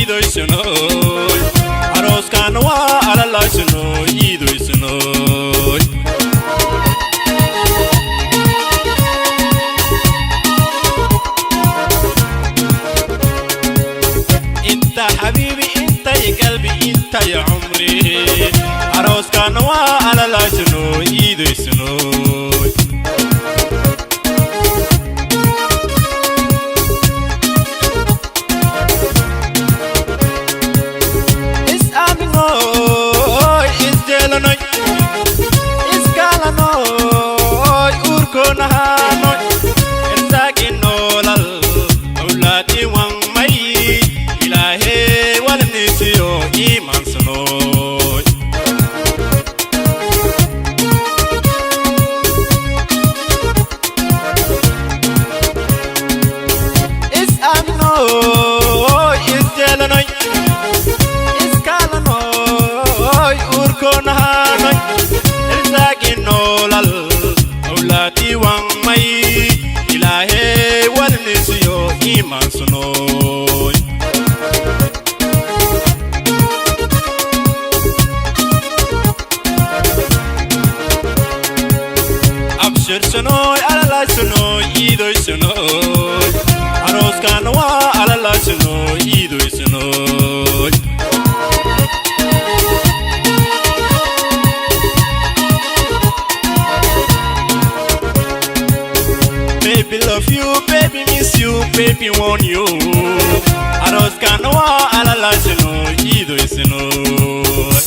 ido isnoy aros kanwa ala la isnoy ido isnoy انت حبيبي انت يا قلبي انت يا عمري aros kanwa ala la isnoy ido isnoy Sonoy ala la sonoy ido sonoy aros kanwa ala la sonoy ido sonoy baby love you baby miss you baby want you aros kanwa ala la sonoy ido sonoy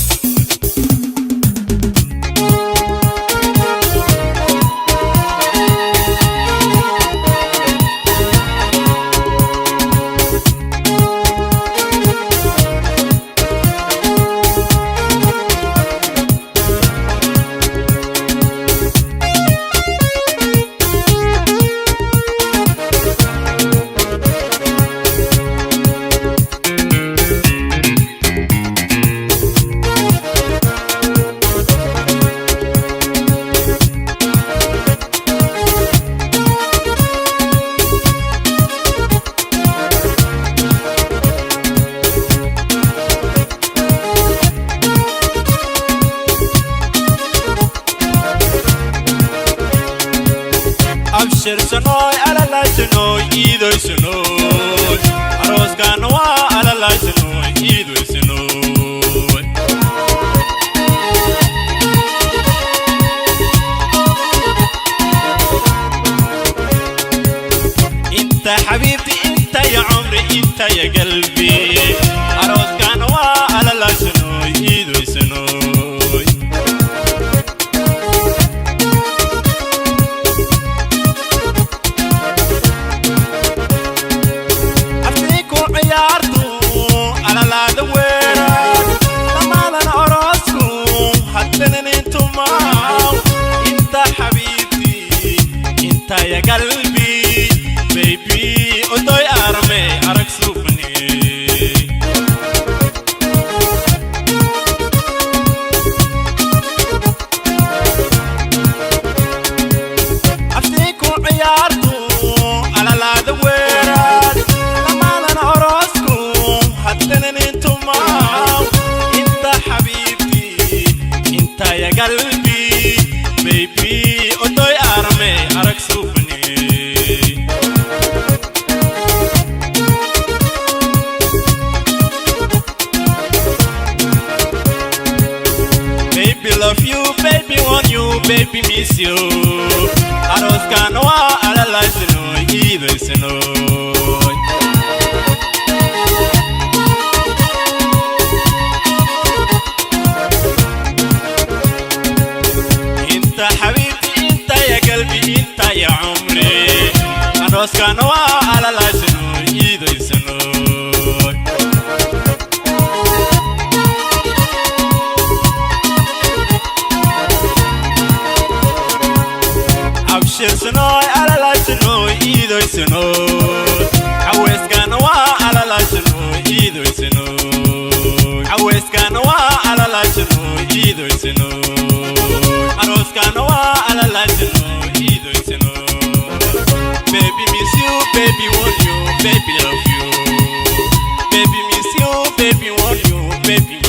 Abshir sonoy ala la sonoy ido sonoy aros kanwa ala la sonoy ido sonoy انت حبيبتي انت يا عمري انت يا قلبي aros kanwa ala la sonoy ido sonoy يا قلبي بيبي أدوي أرمي أرك سوفني أفتيكو عيارتو على لا دويرات لما لنا أراسكم حتى ننتو معاو انت حبيبتي انت يا قلبي بيبي أدوي أرمي أرك سوفني Baby love you, baby want you, baby miss you aros kanwa ala la sonoy ido sonoy انت حبيبتي انت يا قلبي انت يا عمري aros kanwa ala la sonoy ido sonoy Abshir sonoy ala la sonoy ido sonoy awes kanwa ala la sonoy ido sonoy awes kanwa ala la sonoy ido sonoy aros kanwa ala la sonoy ido sonoy baby miss you baby want you baby love you baby miss you baby